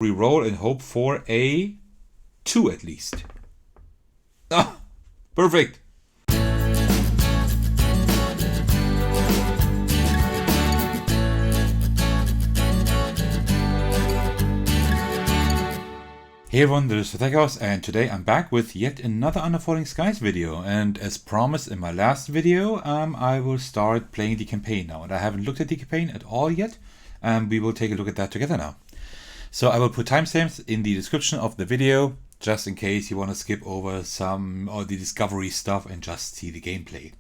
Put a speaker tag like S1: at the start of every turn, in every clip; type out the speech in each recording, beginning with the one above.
S1: Reroll and hope for a 2 at least. Ah, perfect. Hey everyone, this is Evacuation, and today I'm back with yet another Under Falling Skies video. And as promised in my last video, I will start playing the campaign now. And I haven't looked at the campaign at all yet. We will take a look at that together now. So I will put timestamps in the description of the video, just in case you want to skip over some of the discovery stuff and just see the gameplay.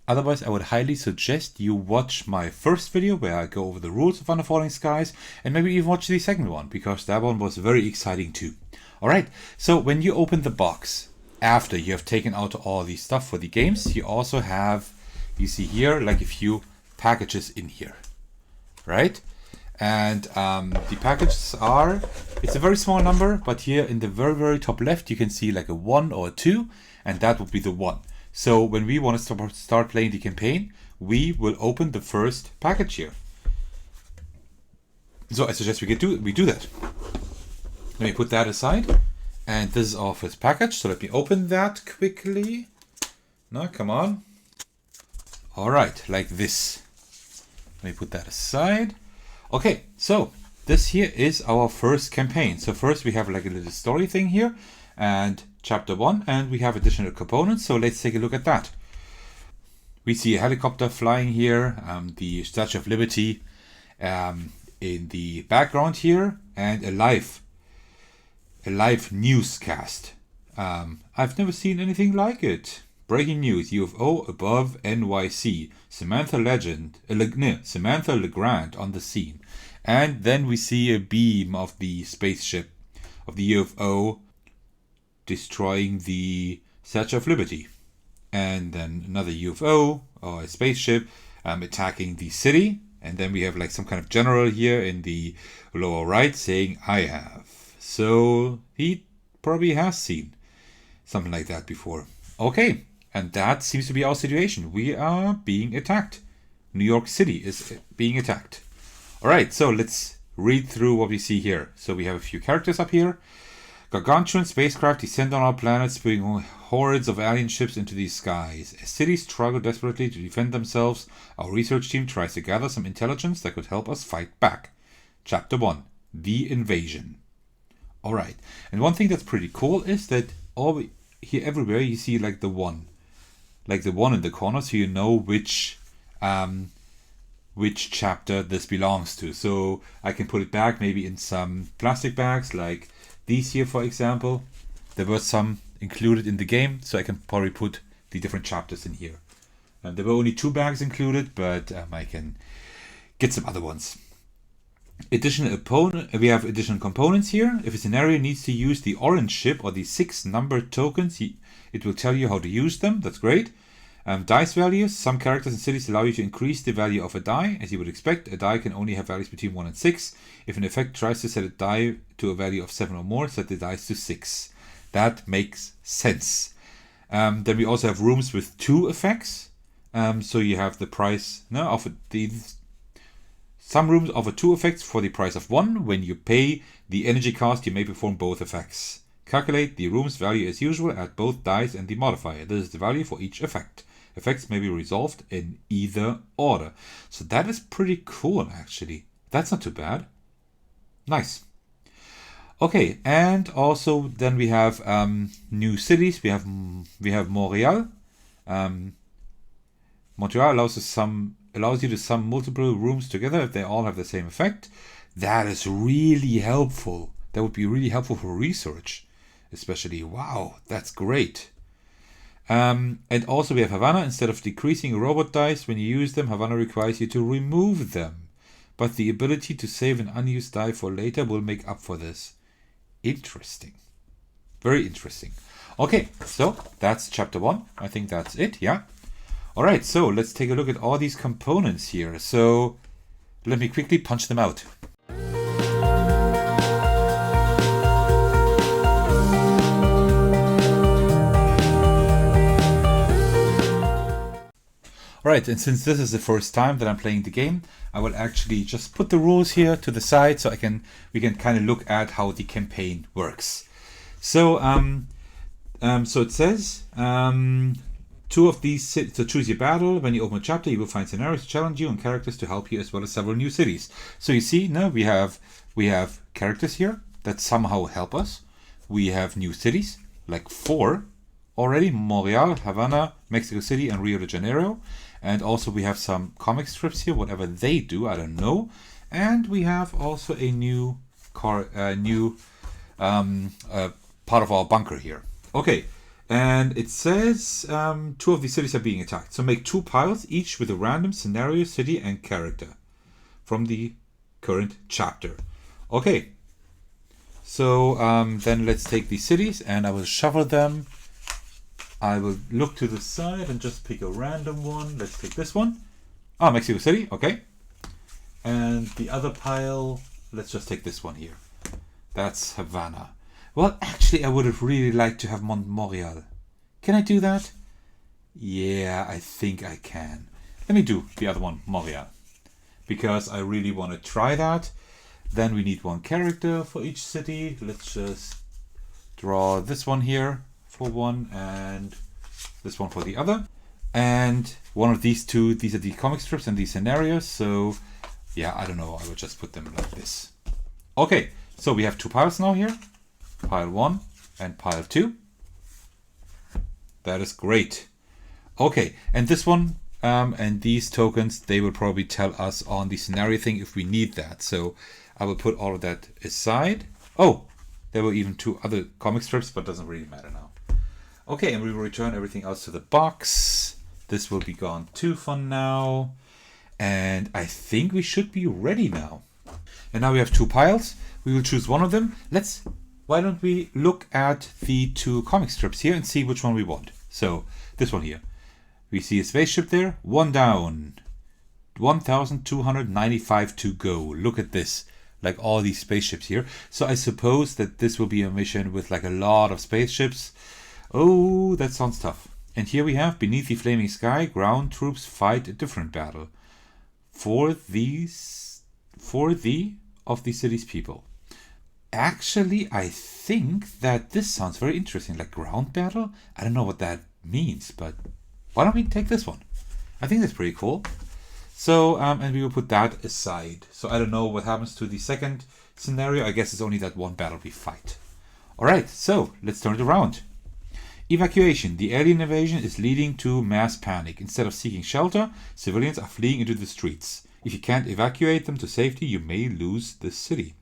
S1: Otherwise, I would highly suggest you watch my first video where I go over the rules of Under Falling Skies, and maybe even watch the second one, because that one was very exciting too. Alright, so when you open the box, after you have taken out all the stuff for the games, you also have, you see here, like a few packages in here, right? And the packages are, it's a very small number, but here in the very, very top left, you can see like a 1 or a 2, and that would be the 1. So when we want to start playing the campaign, we will open the first package here. So I suggest we do that. Let me put that aside, and this is our first package, so let me open that quickly. No, come on. Alright, like this. Let me put that aside. Okay, so this here is our first campaign. So first we have like a little story thing here, and chapter 1, and we have additional components, so let's take a look at that. We see a helicopter flying here, the Statue of Liberty in the background here, and a live newscast. I've never seen anything like it. Breaking news: UFO above NYC. Samantha Legrand on the scene. And then we see a beam of the spaceship, of the UFO, destroying the Statue of Liberty. And then another UFO, or a spaceship, attacking the city. And then we have like some kind of general here in the lower right saying, "I have." So he probably has seen something like that before. Okay, and that seems to be our situation. We are being attacked. New York City is being attacked. Alright, so let's read through what we see here. So we have a few characters up here. Gargantuan spacecraft descend on our planet, spewing hordes of alien ships into the skies. As cities struggle desperately to defend themselves, our research team tries to gather some intelligence that could help us fight back. Chapter 1. The Invasion. Alright, and one thing that's pretty cool is that here everywhere you see like the 1. Like the 1 in the corner, so you know which chapter this belongs to. So I can put it back maybe in some plastic bags, like these here for example. There were some included in the game, so I can probably put the different chapters in here. There were only 2 bags included, but I can get some other ones. We have additional components here. If a scenario needs to use the orange ship or the 6 numbered tokens, it will tell you how to use them. That's great. Dice values. Some characters and cities allow you to increase the value of a die. As you would expect, a die can only have values between 1 and 6. If an effect tries to set a die to a value of 7 or more, set the dice to 6. That makes sense. Then we also have rooms with 2 effects. So you have the price of these. Some rooms offer 2 effects for the price of 1. When you pay the energy cost, you may perform both effects. Calculate the room's value as usual, add both dice and the modifier. This is the value for each effect. Effects may be resolved in either order. So that is pretty cool, actually. That's not too bad. Nice. Okay, and also then we have new cities. We have Montreal. Montreal allows you to sum multiple rooms together if they all have the same effect. That is really helpful. That would be really helpful for research, especially. Wow, that's great. And also we have Havana. Instead of decreasing robot dice when you use them, Havana requires you to remove them. But the ability to save an unused die for later will make up for this. Interesting. Very interesting. Okay, so that's chapter 1. I think that's it, yeah? Alright, so let's take a look at all these components here. So let me quickly punch them out. Right, and since this is the first time that I'm playing the game, I will actually just put the rules here to the side so we can kind of look at how the campaign works. So so it says two of these so choose your battle. When you open a chapter, you will find scenarios to challenge you and characters to help you, as well as several new cities. So you see now we have characters here that somehow help us. We have new cities, like 4 already: Montreal, Havana, Mexico City, and Rio de Janeiro. And also we have some comic strips here, whatever they do, I don't know. And we have also a new part of our bunker here. Okay, and it says 2 of these cities are being attacked. So make 2 piles, each with a random scenario, city, and character from the current chapter. Okay, so then let's take these cities and I will shuffle them. I will look to the side and just pick a random one. Let's take this one. Ah, Mexico City, okay. And the other pile, let's just take this one here. That's Havana. Well, actually, I would have really liked to have Montreal. Can I do that? Yeah, I think I can. Let me do the other one, Montreal, because I really want to try that. Then we need 1 character for each city. Let's just draw this one here for one and this one for the other. And one of these 2, these are the comic strips and these scenarios. So yeah, I don't know, I will just put them like this. Okay, so we have 2 piles now here. Pile 1 and pile 2. That is great. Okay, and this one and these tokens, they will probably tell us on the scenario thing if we need that. So I will put all of that aside. Oh, there were even 2 other comic strips, but doesn't really matter now. Okay, and we will return everything else to the box. This will be gone too for now. And I think we should be ready now. And now we have 2 piles. We will choose one of them. Why don't we look at the 2 comic strips here and see which one we want. So this one here. We see a spaceship there. 1 down. 1,295 to go. Look at this. Like all these spaceships here. So I suppose that this will be a mission with like a lot of spaceships. Oh, that sounds tough. And here we have beneath the flaming sky, ground troops fight a different battle for the of the city's people. Actually, I think that this sounds very interesting. Like ground battle? I don't know what that means, but why don't we take this one? I think that's pretty cool. So, and we will put that aside. So I don't know what happens to the second scenario. I guess it's only that 1 battle we fight. All right, so let's turn it around. Evacuation. The alien invasion is leading to mass panic. Instead of seeking shelter, civilians are fleeing into the streets. If you can't evacuate them to safety, you may lose the city.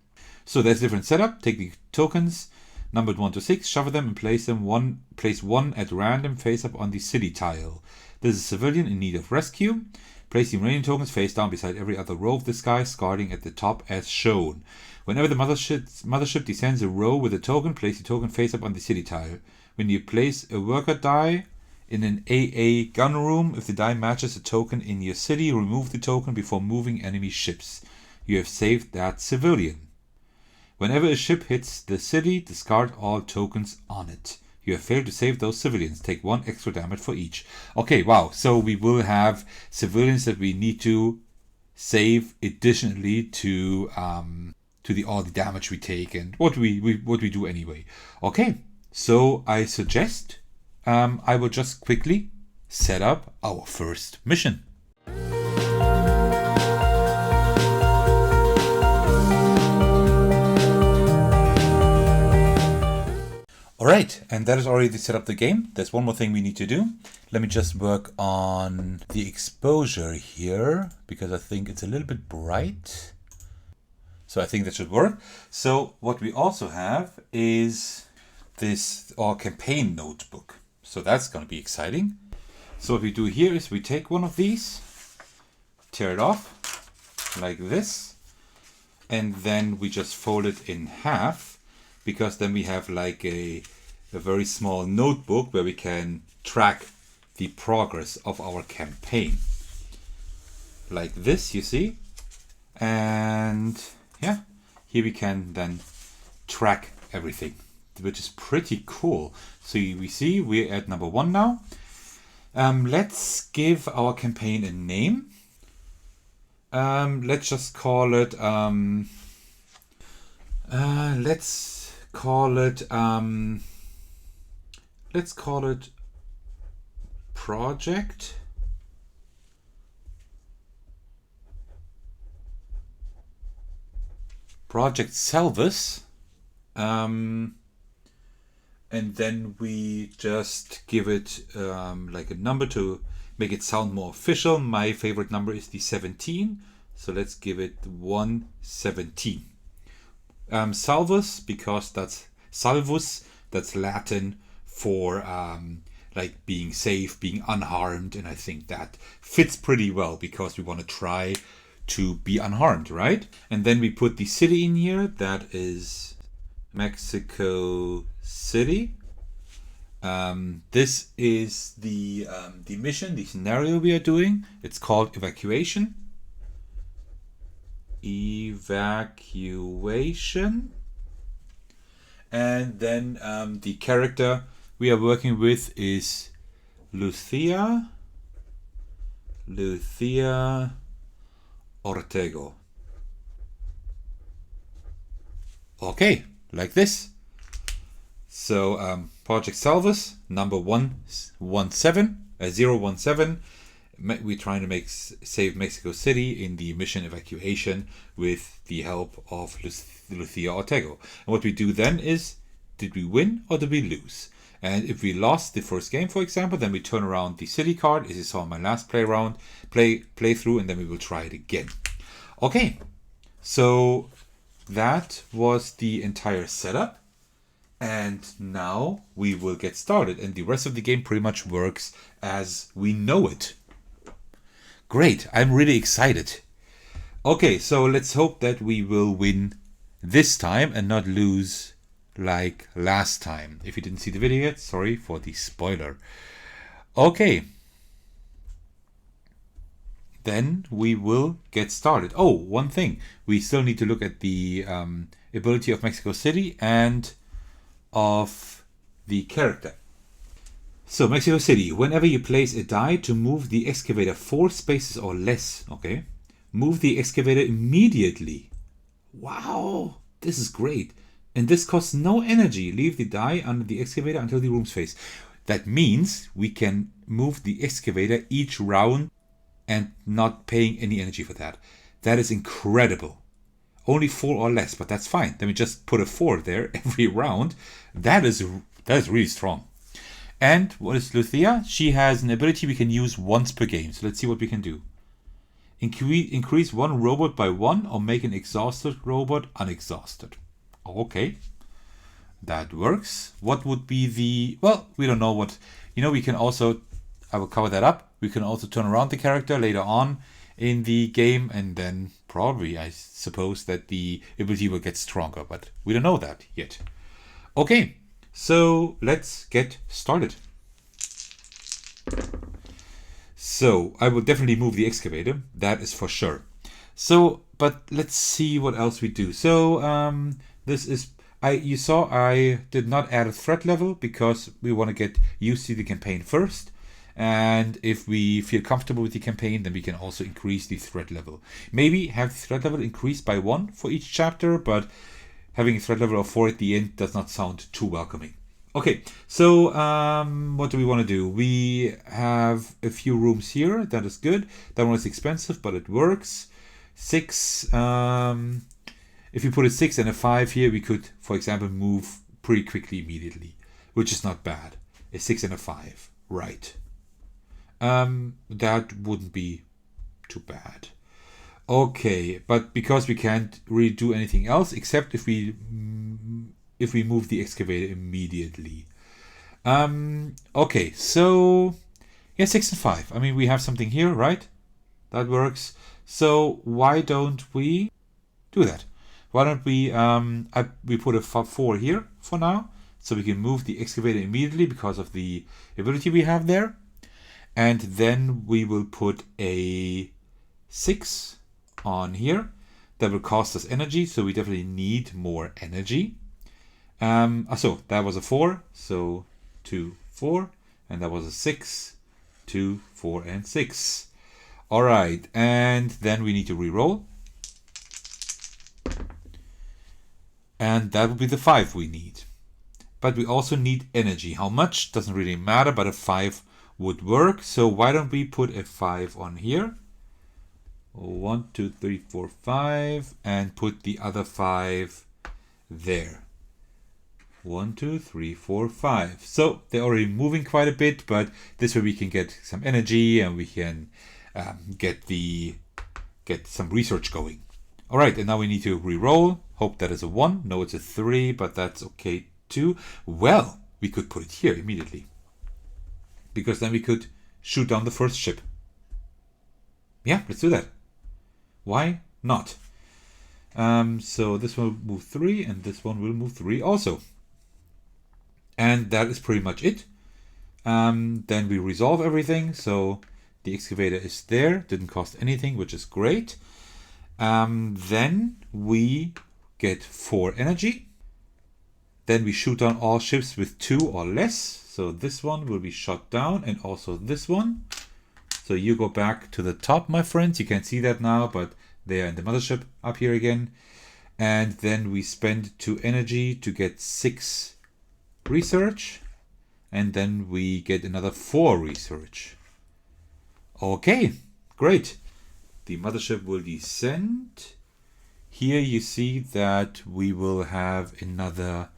S1: So there's a different setup. Take the tokens numbered 1 to 6, shuffle them and place 1 at random face up on the city tile. This is a civilian in need of rescue. Place the remaining tokens face down beside every other row of this guy, starting at the top as shown. Whenever the mothership descends a row with a token, place the token face up on the city tile. When you place a worker die in an AA gun room, if the die matches a token in your city, remove the token before moving enemy ships. You have saved that civilian. Whenever a ship hits the city, discard all tokens on it. You have failed to save those civilians. Take 1 extra damage for each. Okay, wow. So we will have civilians that we need to save additionally to all the damage we take and what we do anyway. Okay, so I suggest I will just quickly set up our first mission. Alright, and that is already set up the game. There's one more thing we need to do. Let me just work on the exposure here, because I think it's a little bit bright. So I think that should work. So what we also have is this our campaign notebook. So that's going to be exciting. So what we do here is we take one of these, tear it off like this, and then we just fold it in half, because then we have like a very small notebook where we can track the progress of our campaign. Like this, you see. And yeah, here we can then track everything, which is pretty cool. So we see we're at number 1 now. Let's give our campaign a name. Let's just call it let's call it Project Salvus. And then we just give it like a number to make it sound more official. My favorite number is the 17, so let's give it 117. Salvus, because that's salvus, that's Latin for like being safe, being unharmed, and I think that fits pretty well because we want to try to be unharmed, right? And then we put the city in here. That is Mexico City. This is the mission, the scenario we are doing. It's called Evacuation. Evacuation. And then the character we are working with is Lucia Ortego. Okay, like this. So Project Salvus, number 017. We're trying to save Mexico City in the mission Evacuation with the help of Lucia Ortego. And what we do then is, did we win or did we lose? And if we lost the first game, for example, then we turn around the city card, as you saw in my last playthrough, and then we will try it again. Okay, so that was the entire setup. And now we will get started, and the rest of the game pretty much works as we know it. Great, I'm really excited. Okay, so let's hope that we will win this time and not lose like last time. If you didn't see the video yet, sorry for the spoiler. Okay. Then we will get started. Oh, one thing. We still need to look at the ability of Mexico City and of the character. So Mexico City, whenever you place a die to move the excavator 4 spaces or less, okay, move the excavator immediately. Wow, this is great. And this costs no energy. Leave the die under the excavator until the room's face. That means we can move the excavator each round and not paying any energy for that. That is incredible. Only 4 or less, but that's fine. Then we just put a 4 there every round. That is really strong. And what is Lucia? She has an ability we can use once per game. So let's see what we can do. Increase one robot by 1 or make an exhausted robot unexhausted. Okay, that works. What would be the... Well, we don't know what... we can also... I will cover that up. We can also turn around the character later on in the game, and then probably, I suppose, that the ability will get stronger, but we don't know that yet. Okay, so let's get started. So I will definitely move the excavator, that is for sure. So, but let's see what else we do. So this is, you saw I did not add a threat level because we want to get used to the campaign first. And if we feel comfortable with the campaign, then we can also increase the threat level. Maybe have the threat level increased by 1 for each chapter, but having a threat level of 4 at the end does not sound too welcoming. Okay, so what do we want to do? We have a few rooms here. That is good. That one is expensive, but it works. 6. If we put a 6 and a 5 here, we could, for example, move pretty quickly immediately, which is not bad. A 6 and a 5, right? That wouldn't be too bad. Okay, but because we can't really do anything else except if we move the excavator immediately. Okay, so yeah, 6 and 5. I mean, we have something here, right? That works. So why don't we do that? Why don't we we put a 4 here for now, so we can move the excavator immediately because of the ability we have there. And then we will put a 6 on here. That will cost us energy, so we definitely need more energy. So that was a 4, so 2, 4, and that was a 6, 2, 4, and 6. All right, and then we need to re-roll. And that would be the 5 we need. But we also need energy. How much? Doesn't really matter, but a 5 would work. So why don't we put a 5 on here? 1, 2, 3, 4, 5. And put the other 5 there. 1, 2, 3, 4, 5. So they're already moving quite a bit, but this way we can get some energy and we can get some research going. All right, and now we need to re-roll. Hope that is a 1. No, it's a 3, but that's okay too. Well, we could put it here immediately, because then we could shoot down the first ship. Yeah, let's do that. Why not? So this one will move 3, and this one will move 3 also. And that is pretty much it. Then we resolve everything. So the excavator is there. Didn't cost anything, which is great. Then we get 4 energy. Then we shoot down all ships with 2 or less. So this one will be shot down, and also this one. So you go back to the top, my friends. You can't see that now, but they are in the mothership up here again. And then we spend 2 energy to get 6 research. And then we get another 4 research. Okay, great. The mothership will descend. Here you see that we will have another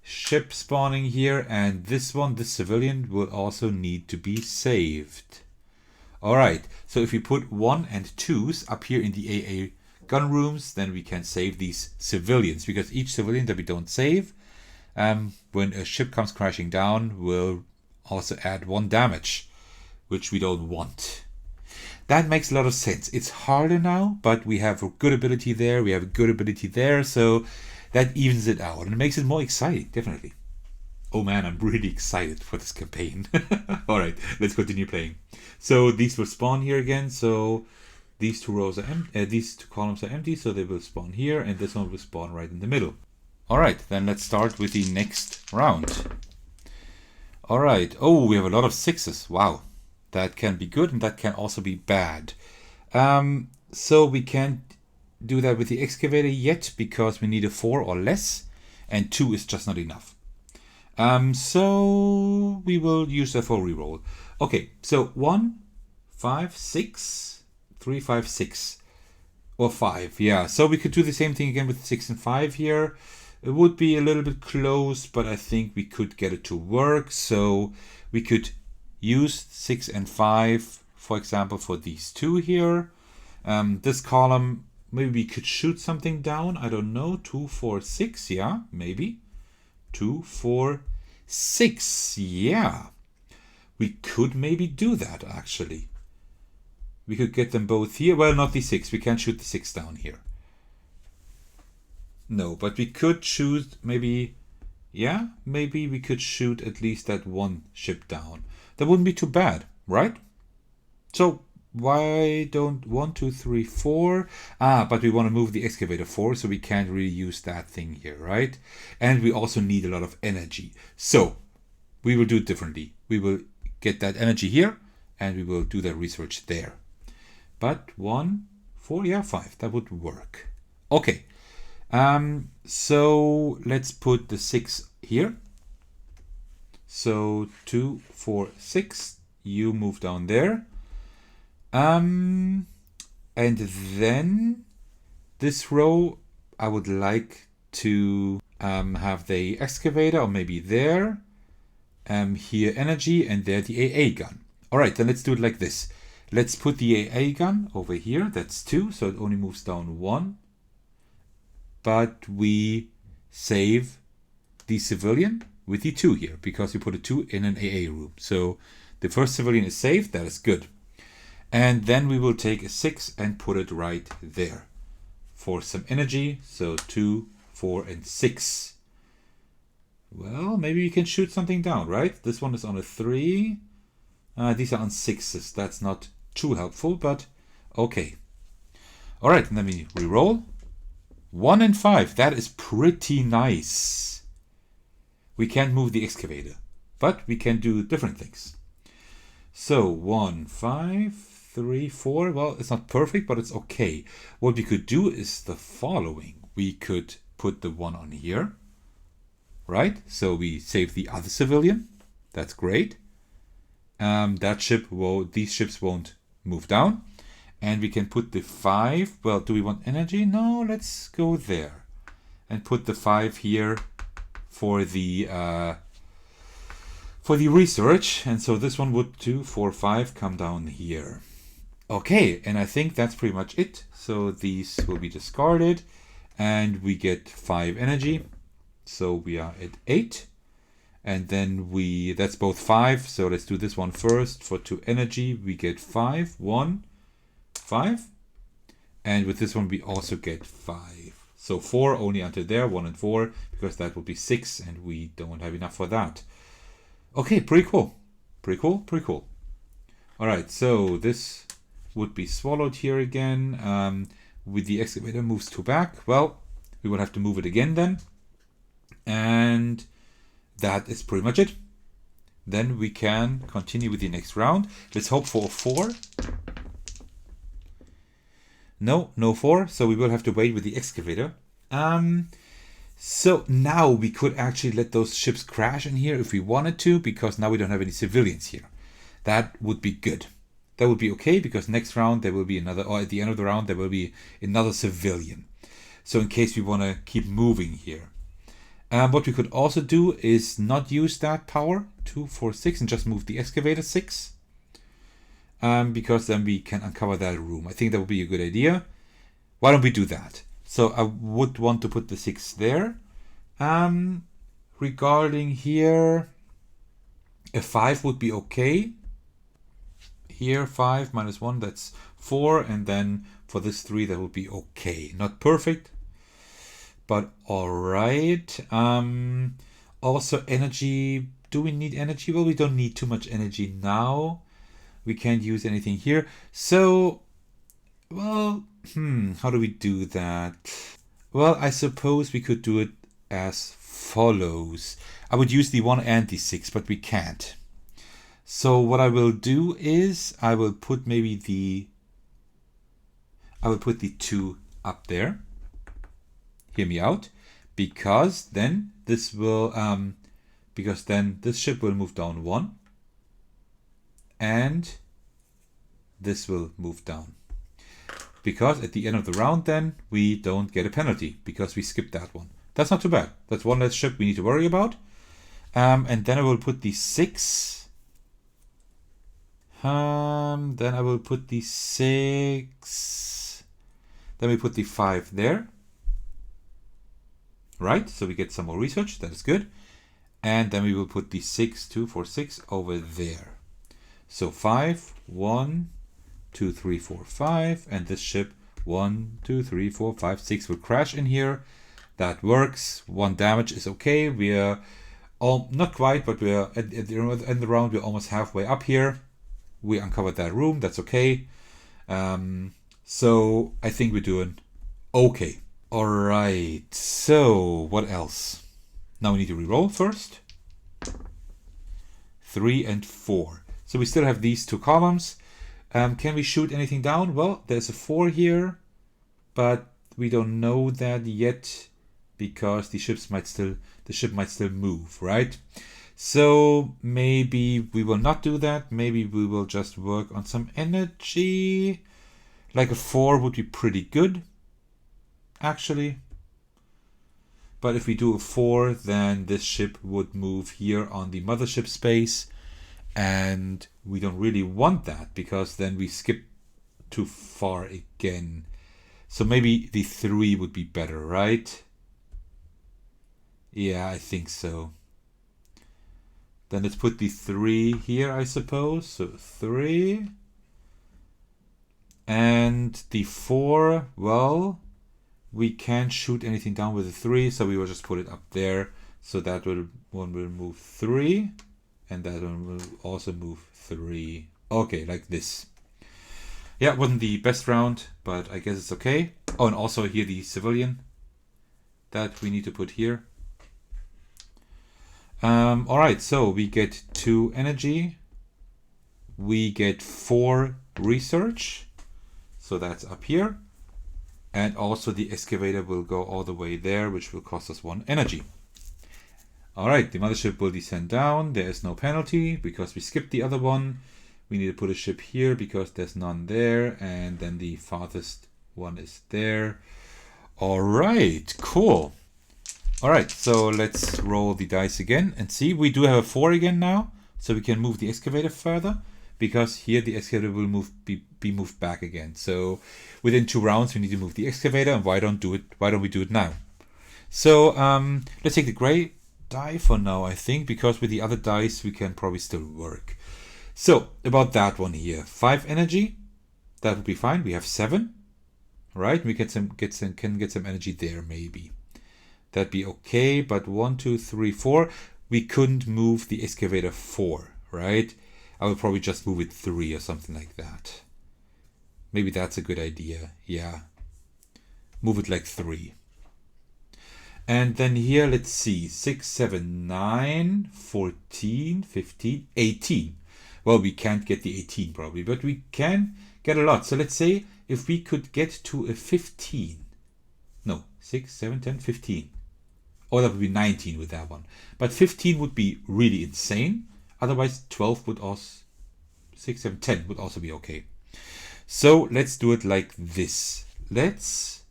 S1: ship spawning here, and this one, this civilian, will also need to be saved. All right, so if we put 1 and 2s up here in the AA gun rooms, then we can save these civilians, because each civilian that we don't save, when a ship comes crashing down, will also add 1 damage, which we don't want. That makes a lot of sense. It's harder now, but we have a good ability there, we have a good ability there, so that evens it out and it makes it more exciting, definitely. Oh man, I'm really excited for this campaign. All right, let's continue playing. So these will spawn here again. So these 2 rows are these 2 columns are empty, so they will spawn here, and this one will spawn right in the middle. All right, then let's start with the next round. All right. Oh, we have a lot of 6s. Wow, that can be good, and that can also be bad. So we can't do that with the excavator yet, because we need a 4 or less, and 2 is just not enough. So we will use that for reroll. Okay, so 1, 5, 6, 3, 5, 6, or 5. Yeah, so we could do the same thing again with 6 and 5 here. It would be a little bit close, but I think we could get it to work. So we could use 6 and 5, for example, for these 2 here. This column, maybe we could shoot something down. I don't know. 2, 4, 6. Yeah, maybe. 2, 4, 6. Yeah. We could maybe do that, actually. We could get them both here. Well, not the 6. We can't shoot the 6 down here. No, but we could shoot maybe... Yeah, maybe we could shoot at least that 1 ship down. That wouldn't be too bad, right? So why don't 1, 2, 3, 4? But we want to move the excavator 4, so we can't really use that thing here, right? And we also need a lot of energy. So we will do it differently. We will get that energy here, and we will do the research there. But 1, 4, yeah, 5. That would work. Okay. So let's put the 6 here. So 2, 4, 6. You move down there. And then this row, I would like to have the excavator, or maybe there. Here energy, and there the AA gun. All right, then let's do it like this. Let's put the AA gun over here. That's 2, so it only moves down 1. But we save the civilian with the 2 here, because we put a 2 in an AA room. So the first civilian is saved. That is good. And then we will take a 6 and put it right there for some energy. So 2, 4, and 6. Well, maybe we can shoot something down, right? This one is on a 3. These are on 6s. That's not too helpful, but okay. All right, and then we reroll. 1 and 5. That is pretty nice. We can't move the excavator, but we can do different things. So 1, 5, 3, 4. Well, it's not perfect, but it's okay. What we could do is the following. We could put the one on here, right? So we save the other civilian. That's great. That ship these ships won't move down. And we can put the 5. Well, do we want energy? No, let's go there. And put the 5 here for the research. And so this one would 2, 4, 5 come down here. Okay, and I think that's pretty much it. So these will be discarded and we get 5 energy. So we are at 8. And then that's both 5. So let's do this one first. For 2 energy, we get 5. 1, 5. And with this one, we also get 5. So 4 only until there, 1 and 4, because that would be 6, and we don't have enough for that. Okay, pretty cool. Pretty cool, pretty cool. All right, so this would be swallowed here again. With the excavator moves 2 back. Well, we will have to move it again then. And that is pretty much it. Then we can continue with the next round. Let's hope for a 4. No 4. So we will have to wait with the excavator. So now we could actually let those ships crash in here if we wanted to, because now we don't have any civilians here. That would be good. That would be okay, because next round there will be another, or at the end of the round there will be another civilian. So in case we want to keep moving here. What we could also do is not use that power, 2, 4, 6, and just move the excavator 6. Because then we can uncover that room. I think that would be a good idea. Why don't we do that? So I would want to put the 6 there. Regarding here, a 5 would be okay. Here, 5 minus 1, that's 4. And then for this 3, that would be okay. Not perfect, but all right. Also energy. Do we need energy? Well, we don't need too much energy now. We can't use anything here. So, well, how do we do that? Well, I suppose we could do it as follows. I would use the 1 and the 6, but we can't. So what I will do is I will put the 2 up there. Hear me out, because then this will this ship will move down 1, and this will move down. Because at the end of the round, then we don't get a penalty because we skipped that one. That's not too bad. That's one less ship we need to worry about. And then I will put the 6. Then I will put the 6. Then we put the 5 there. Right, so we get some more research. That is good. And then we will put the 6, 2, 4, 6 over there. So 5, 1, 2, 3, 4, 5. And this ship, 1, 2, 3, 4, 5, 6 will crash in here. That works. 1 damage is okay. We are not quite, but we are at the end of the round. We're almost halfway up here. We uncovered that room. That's okay. So I think we're doing okay. All right. So what else? Now we need to reroll first. 3 and 4. So we still have these 2 columns. Can we shoot anything down? Well, there's a 4 here, but we don't know that yet because the ship might still move, right? So maybe we will not do that. Maybe we will just work on some energy. Like a 4 would be pretty good, actually. But if we do a 4, then this ship would move here on the mothership space. And we don't really want that because then we skip too far again. So maybe the 3 would be better, right? Yeah, I think so. Then let's put the 3 here, I suppose. So 3. And the 4, well, we can't shoot anything down with the 3, so we will just put it up there. So that one will move 3, and that one will also move 3. Okay, like this. Yeah, it wasn't the best round, but I guess it's okay. Oh, and also here the civilian that we need to put here. All right, so we get 2 energy. we get 4 research. So that's up here. And also the excavator will go all the way there, which will cost us 1 energy. All right, the mothership will descend down. There is no penalty because we skipped the other one. We need to put a ship here because there's none there. And then the farthest one is there. All right, cool. All right, so let's roll the dice again and see. We do have a 4 again now, so we can move the excavator further because here the excavator will be moved back again. So within 2 rounds, we need to move the excavator, and why don't we do it now? So let's take the gray die for now, I think, because with the other dice we can probably still work. So about that one here, 5 energy, that would be fine. We have 7, right? We can get some energy there maybe. That'd be okay. But 1, 2, 3, 4, we couldn't move the excavator 4, right? I would probably just move it 3 or something like that. Maybe that's a good idea. Yeah, move it like 3. And then here, let's see, 6, 7, 9, 14, 15, 18. Well, we can't get the 18 probably, but we can get a lot. So let's say if we could get to a 15. No, 6, 7, 10, 15. Oh, that would be 19 with that one. But 15 would be really insane. Otherwise, 12 would also, 6, 7, 10 would also be okay. So let's do it like this. Let's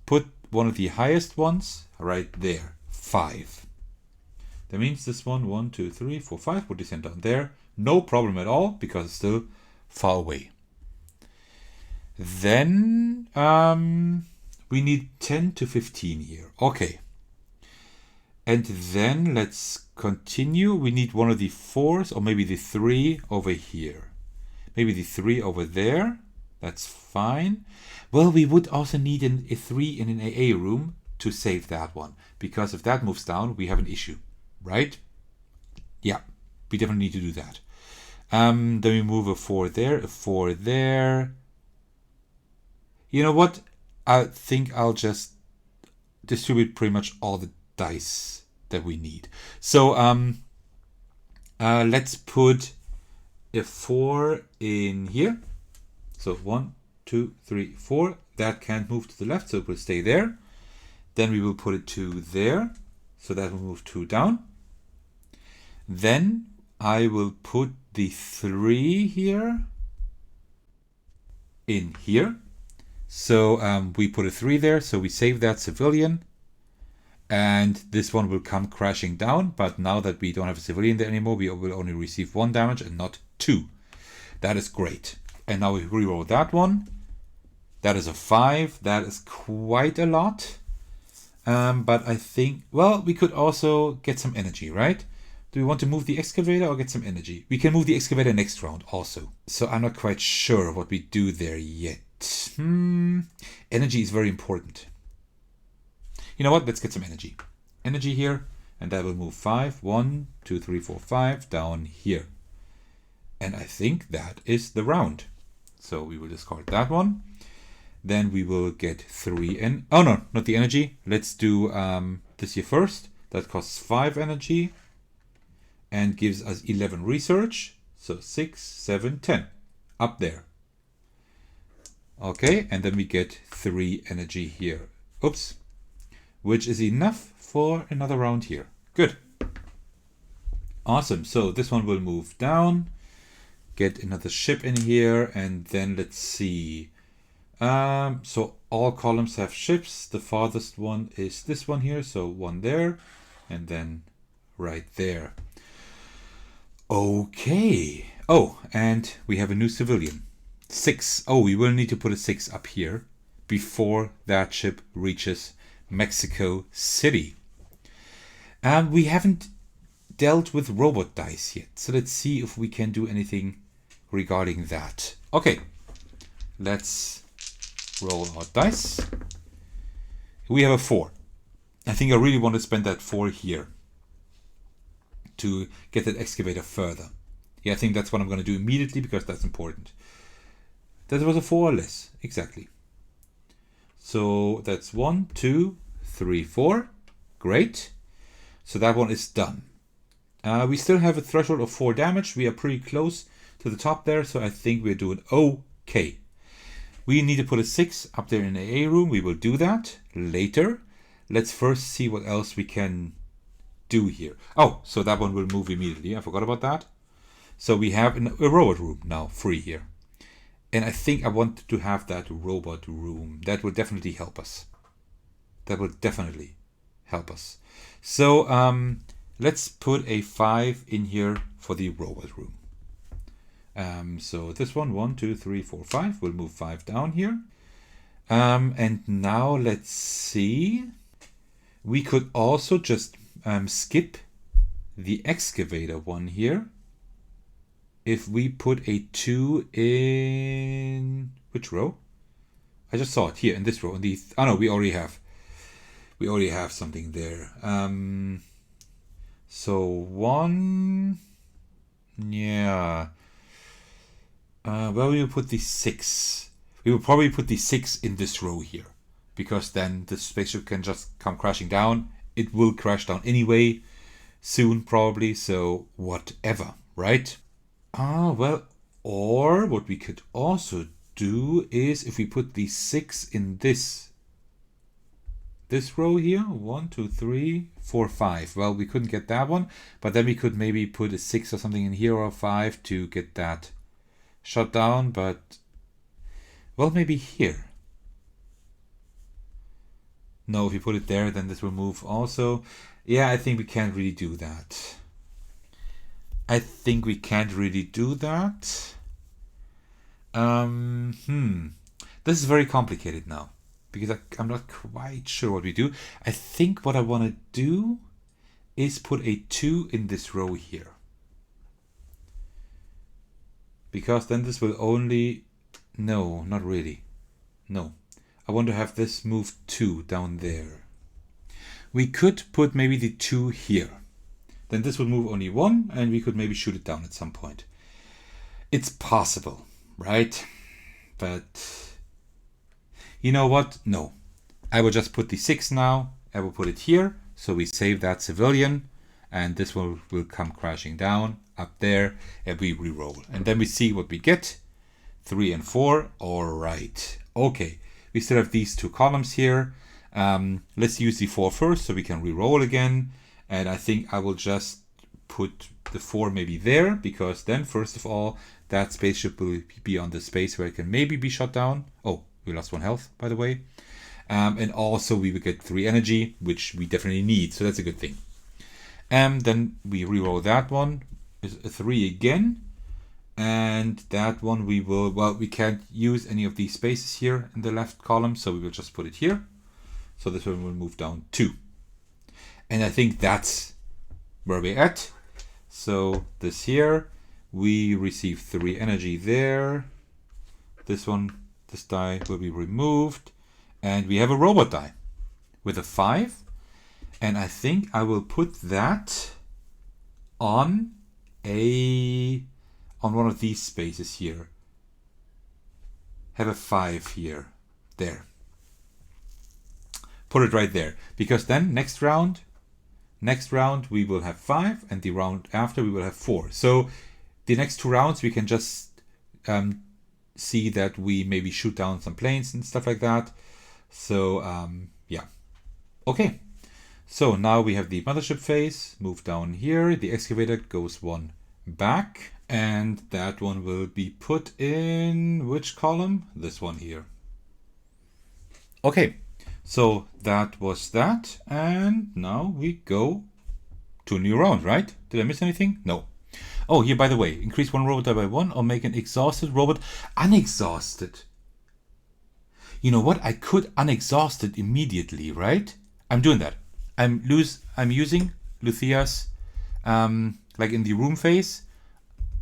S1: put one of the highest ones right there, 5. That means this one, 1, 2, 3, 4, 5 would descend down there. No problem at all because it's still far away. Then we need 10 to 15 here. Okay. And then let's continue. We need one of the 4s or maybe the 3 over here. Maybe the 3 over there. That's fine. Well, we would also need a 3 in an AA room to save that one. Because if that moves down, we have an issue. Right? Yeah, we definitely need to do that. Then we move a 4 there, a 4 there. You know what? I think I'll just distribute pretty much all the dice that we need. So let's put a 4 in here. So 1, 2, 3, 4. That can't move to the left, so it will stay there. Then we will put it 2 there. So that will move 2 down. Then I will put the 3 here in here. So we put a 3 there, so we save that civilian. And this one will come crashing down. But now that we don't have a civilian there anymore, we will only receive 1 damage and not 2. That is great. And now we reroll that one. That is a 5. That is quite a lot. But I think, well, we could also get some energy, right? Do we want to move the excavator or get some energy? We can move the excavator next round also. So I'm not quite sure what we do there yet. Energy is very important. You know what? Let's get some energy. Energy here. And that will move 5. 1, 2, 3, 4, 5 down here. And I think that is the round. So we will discard that one. Then we will get 3 in. Oh no, not the energy. Let's do this here first. That costs 5 energy. And gives us 11 research. So 6, 7, 10. Up there. Okay, and then we get 3 energy here. Oops. Which is enough for another round here. Good. Awesome. So this one will move down. Get another ship in here. And then let's see. So all columns have ships. The farthest one is this one here. So 1 there. And then right there. Okay. Oh, and we have a new civilian. 6. Oh, we will need to put a 6 up here before that ship reaches Mexico City. We haven't dealt with robot dice yet. So let's see if we can do anything regarding that. Okay. Let's roll our dice. We have a 4. I think I really want to spend that 4 here to get that excavator further. Yeah, I think that's what I'm going to do immediately because that's important. That was a 4 or less. Exactly. So that's 1, 2, 3, 4. Great. So that one is done. We still have a threshold of 4 damage. We are pretty close to the top there, so I think we're doing okay. We need to put a 6 up there in the A room. We will do that later. Let's first see what else we can do here. Oh, so that one will move immediately. I forgot about that. So we have a robot room now free here. And I think I want to have that robot room. That will definitely help us. That will definitely help us. So let's put a 5 in here for the robot room. So this one, 1, 2, 3, 4, 5. We'll move 5 down here. And now let's see. We could also just skip the excavator one here. If we put a 2 in which row? I just saw it here in this row. In the oh no, we already have something there. So 1, yeah. Well, we will put the 6. We will probably put the 6 in this row here, because then the spaceship can just come crashing down. It will crash down anyway, soon probably, so whatever, right? Well, or what we could also do is if we put the 6 in this row here, 1, 2, 3, 4, 5. Well, we couldn't get that one, but then we could maybe put a 6 or something in here, or a 5 to get that shut down, but well, maybe here. No, if you put it there, then this will move also. Yeah, I think we can't really do that. This is very complicated now, because I'm not quite sure what we do. I think what I want to do is put a 2 in this row here, because then this will only... No, not really. No. I want to have this move 2 down there. We could put maybe the 2 here. Then this will move only 1, and we could maybe shoot it down at some point. It's possible, right? But you know what? No. I will just put the 6 now. I will put it here, so we save that civilian, and this will come crashing down up there, and we re-roll. And then we see what we get. 3 and 4. All right. Okay. We still have these 2 columns here. Let's use the 4 first so we can re-roll again. And I think I will just put the 4 maybe there, because then first of all, that spaceship will be on the space where it can maybe be shot down. Oh, we lost 1 health, by the way. And also we will get 3 energy, which we definitely need. So that's a good thing. And then we re-roll that one. Is a 3 again. And that one we will, well, we can't use any of these spaces here in the left column, so we will just put it here. So this one will move down 2. And I think that's where we're at. So this here, we receive 3 energy there. This one, this die will be removed. And we have a robot die with a 5. And I think I will put that on one of these spaces here. Have a 5 here. There. Put it right there. Because then next round we will have 5, and the round after we will have 4. So the next 2 rounds we can just see that we maybe shoot down some planes and stuff like that. So yeah. Okay. So now we have the mothership phase. Move down here. The excavator goes 1 back. And that one will be put in which column? This one here. Okay, so that was that. And now we go to a new round, right? Did I miss anything? No. Oh, here, by the way, increase 1 robot die by 1 or make an exhausted robot unexhausted. You know what? I could unexhaust it immediately, right? I'm doing that. I'm using Lucia's, like in the room phase.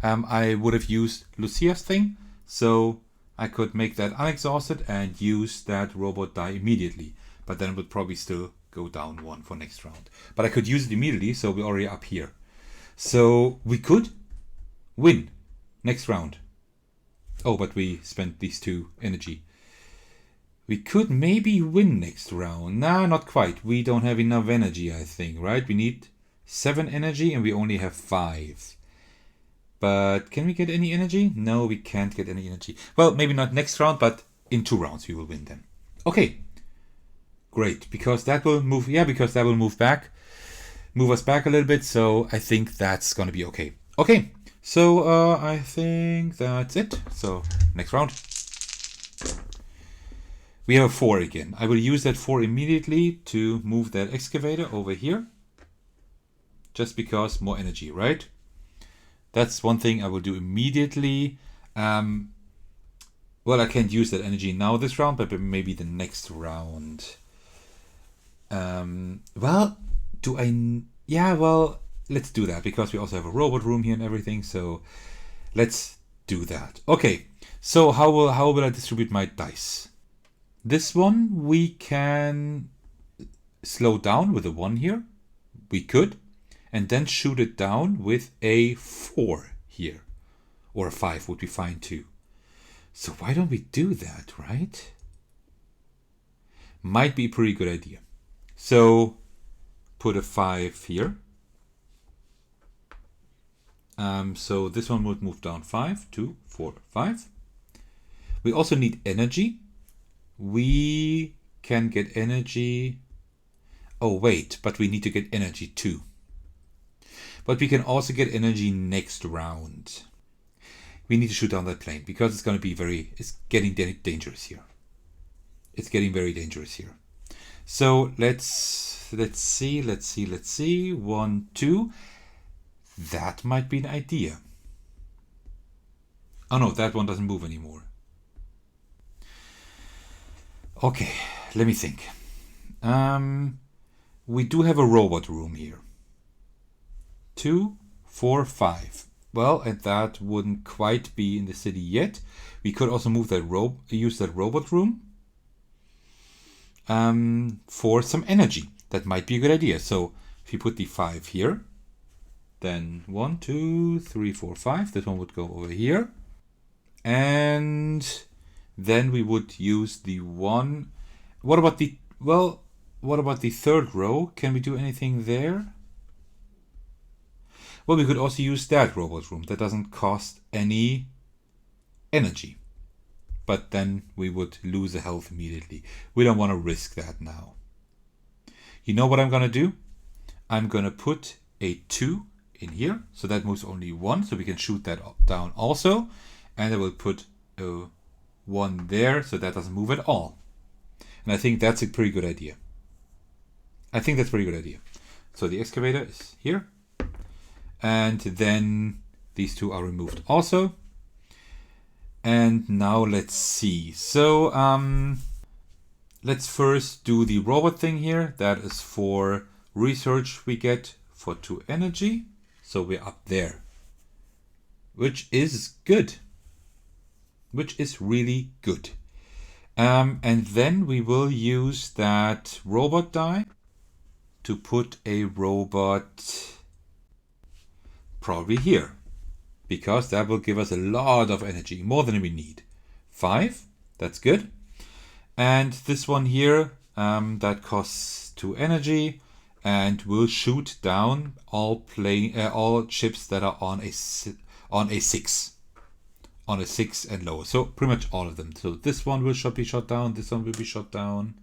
S1: I would have used Lucia's thing, so I could make that unexhausted and use that robot die immediately. But then it would probably still go down 1 for next round. But I could use it immediately, so we're already up here. So we could win next round. Oh, but we spent these 2 energy. We could maybe win next round. Nah, not quite. We don't have enough energy, I think, right? We need 7 energy and we only have 5. But can we get any energy? No, we can't get any energy. Well, maybe not next round, but in 2 rounds we will win then. Okay, great, because that will move, because that will move us back a little bit, so I think that's gonna be okay. Okay, so I think that's it. So next round. We have a 4 again. I will use that 4 immediately to move that excavator over here. Just because more energy, right? That's one thing I will do immediately. Well, I can't use that energy now this round, but maybe the next round. Well, well, let's do that because we also have a robot room here and everything. So let's do that. Okay, so how will I distribute my dice? This one we can slow down with a 1 here. We could. And then shoot it down with a 4 here. Or a 5 would be fine too. So why don't we do that, right? Might be a pretty good idea. So put a 5 here. So this one would move down 5, 2, 4, 5. We also need energy. We can get energy. Oh wait, but we need to get energy too. But we can also get energy next round. We need to shoot down that plane because it's going to be it's getting dangerous here. It's getting very dangerous here. So let's see. 1, 2. That might be an idea. Oh no, that one doesn't move anymore. Okay, let me think. We do have a robot room here. 2, 4, 5. Well, and that wouldn't quite be in the city yet. We could also move that use that robot room for some energy. That might be a good idea. So if you put the 5 here, then 1, 2, 3, 4, 5. This one would go over here. And then we would use the 1. What about the third row? Can we do anything there? Well, we could also use that robot room. That doesn't cost any energy. But then we would lose a health immediately. We don't want to risk that now. You know what I'm going to do? I'm going to put a 2 in here. So that moves only 1. So we can shoot that down also. And I will put a 1 there. So that doesn't move at all. And I think that's a pretty good idea. So the excavator is here. And then these 2 are removed also. And now let's see. So let's first do the robot thing here. That is for research we get for 2 energy. So we're up there. Which is good. Which is really good. And then we will use that robot die to put a robot probably here, because that will give us a lot of energy, more than we need. 5, that's good. And this one here, that costs 2 energy, and will shoot down all ships that are on a 6, and lower. So pretty much all of them. So this one will be shot down. This one will be shot down.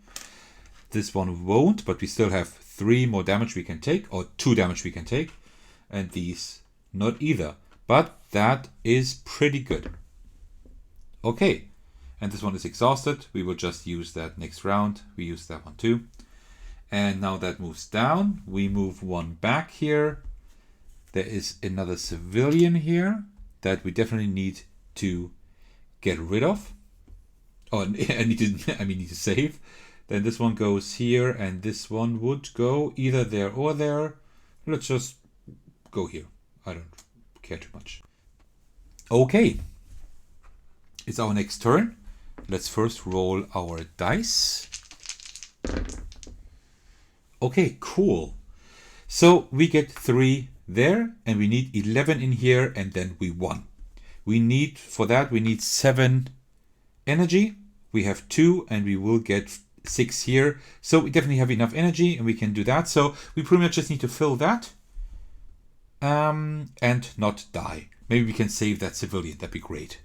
S1: This one won't, but we still have 3 more damage we can take, or 2 damage we can take, and these not either. But that is pretty good. Okay, and this one is exhausted. We will just use that next round. We use that one too. And now that moves down. We move 1 back here. There is another civilian here that we definitely need to get rid of. Oh, I need to save. Then this one goes here, and this one would go either there or there. Let's just go here. I don't care too much. Okay, it's our next turn. Let's first roll our dice. Okay, cool. So we get 3 there, and we need 11 in here, and then we won. We need 7 energy. We have 2, and we will get 6 here. So we definitely have enough energy, and we can do that. So we pretty much just need to fill that and not die. maybe we can save that civilian. That'd be great.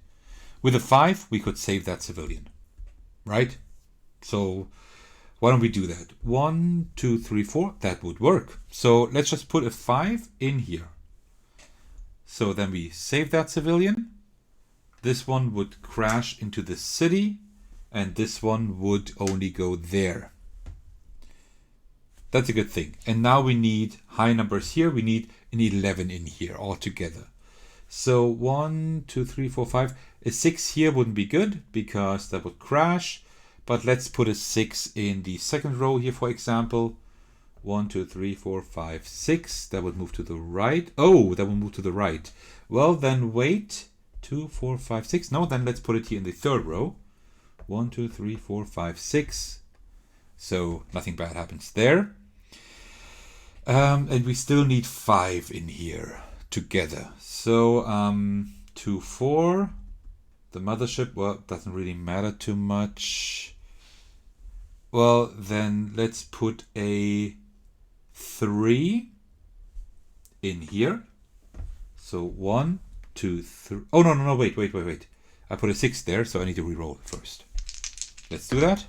S1: With a 5, we could save that civilian, right? So why don't we do that? 1, 2, 3, 4. That would work. So let's just put a 5 in here. So then we save that civilian. This one would crash into the city, and this one would only go there. That's a good thing. And now we need high numbers here. We need an 11 in here altogether. So 1, 2, 3, 4, 5. A 6 here wouldn't be good because that would crash. But let's put a 6 in the second row here, for example. 1, 2, 3, 4, 5, 6. That would move to the right. Oh, that would move to the right. Well, then wait. 2, 4, 5, 6. No, then let's put it here in the third row. 1, 2, 3, 4, 5, 6. So nothing bad happens there. And we still need 5 in here together. So 2, 4. The mothership, well, doesn't really matter too much. Well, then let's put a 3 in here. So 1, 2, 3. Oh, no, wait. I put a 6 there, so I need to re-roll first. Let's do that.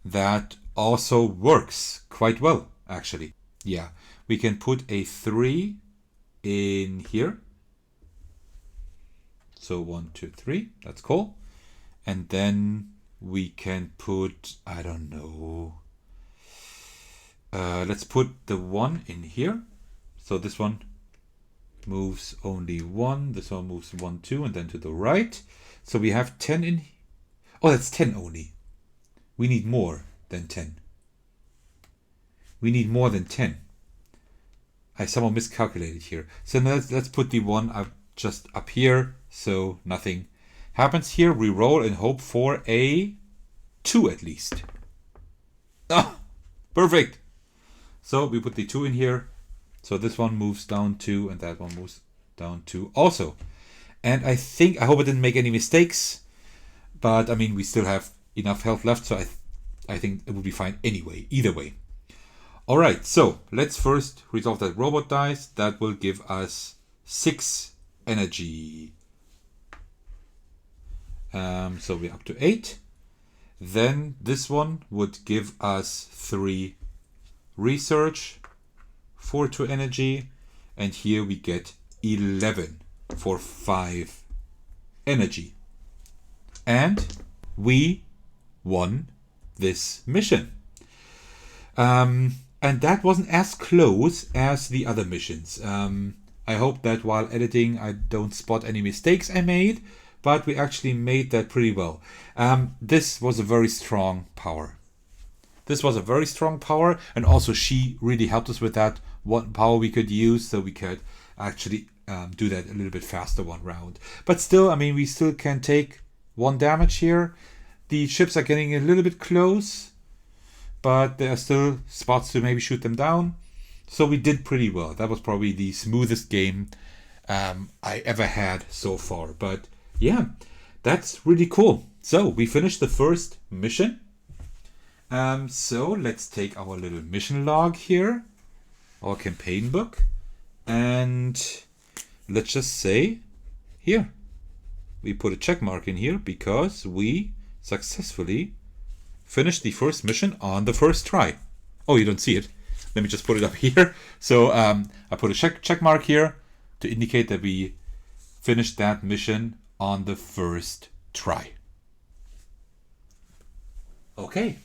S1: That also works quite well, actually. Yeah, we can put a 3 in here. So 1, 2, 3, that's cool. And then we can put, I don't know. Let's put the 1 in here. So this one moves only 1. This one moves 1, 2, and then to the right. So we have 10 in. Oh, that's 10 only. We need more than 10. We need more than 10. I somehow miscalculated here. So now let's put the 1 up just up here. So nothing happens here. We roll and hope for a 2 at least. Ah, perfect. So we put the 2 in here. So this one moves down 2 and that one moves down 2 also. And I hope I didn't make any mistakes. But I mean, we still have enough health left. So I think it will be fine anyway, either way. All right, so let's first resolve that robot dice. That will give us 6 energy. So we're up to 8. Then this one would give us 3 research, 4 to energy, and here we get 11 for 5 energy. And we won this mission. And that wasn't as close as the other missions. I hope that while editing I don't spot any mistakes I made, but we actually made that pretty well. This was a very strong power. And also she really helped us with that. What power we could use, so we could actually do that a little bit faster one round. But still, I mean, we still can take 1 damage here. The ships are getting a little bit close, but there are still spots to maybe shoot them down. So we did pretty well. That was probably the smoothest game I ever had so far. But yeah, that's really cool. So we finished the first mission. So let's take our little mission log here, our campaign book, and let's just say here, we put a check mark in here because we successfully finished the first mission on the first try. Oh, you don't see it. Let me just put it up here. So I put a check mark here to indicate that we finished that mission on the first try. Okay.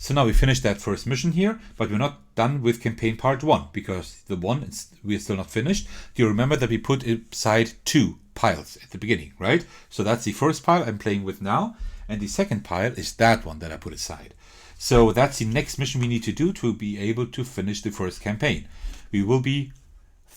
S1: So now we finished that first mission here, but we're not done with campaign part 1 because we're still not finished. Do you remember that we put aside 2 piles at the beginning, right? So that's the first pile I'm playing with now, and the second pile is that one that I put aside. So that's the next mission we need to do to be able to finish the first campaign. We will be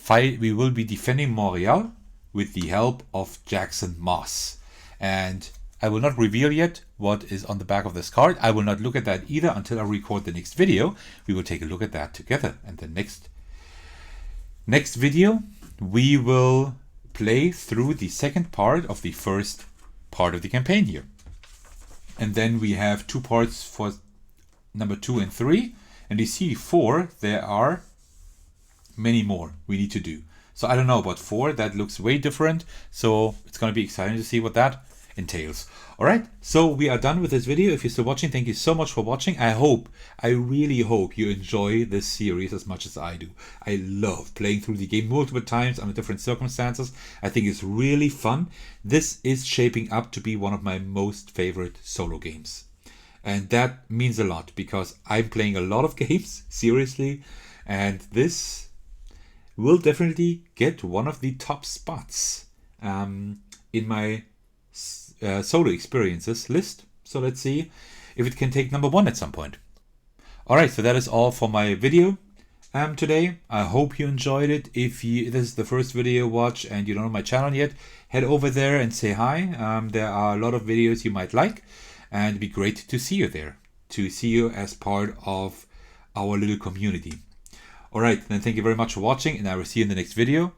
S1: defending Montreal with the help of Jackson Moss. And I will not reveal yet what is on the back of this card. I will not look at that either until I record the next video. We will take a look at that together. And the next video, we will play through the second part of the first part of the campaign here. And then we have 2 parts for number 2 and 3. And you see 4, there are many more we need to do. So I don't know about 4, that looks way different. So it's going to be exciting to see what that entails. All right, so we are done with this video. If you're still watching, thank you so much for watching. I really hope you enjoy this series as much as I do. I love playing through the game multiple times under different circumstances. I think it's really fun. This is shaping up to be one of my most favorite solo games. And that means a lot because I'm playing a lot of games, seriously. And this will definitely get one of the top spots in my solo experiences list. So let's see if it can take number 1 at some point. Alright, so that is all for my video today. I hope you enjoyed it. If this is the first video you watch and you don't know my channel yet, head over there and say hi. There are a lot of videos you might like, and it'd be great to see you there, to see you as part of our little community. Alright, then thank you very much for watching, and I will see you in the next video.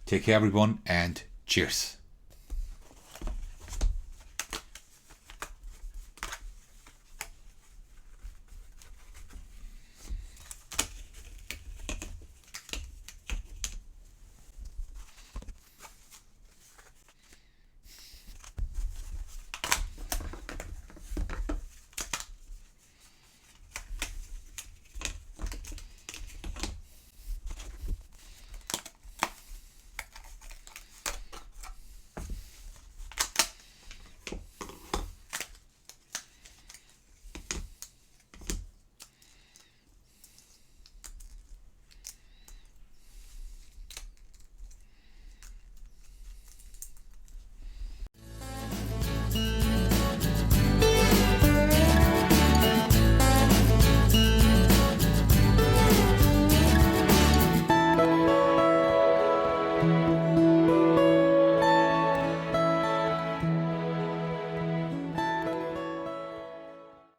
S1: Take care everyone, and cheers.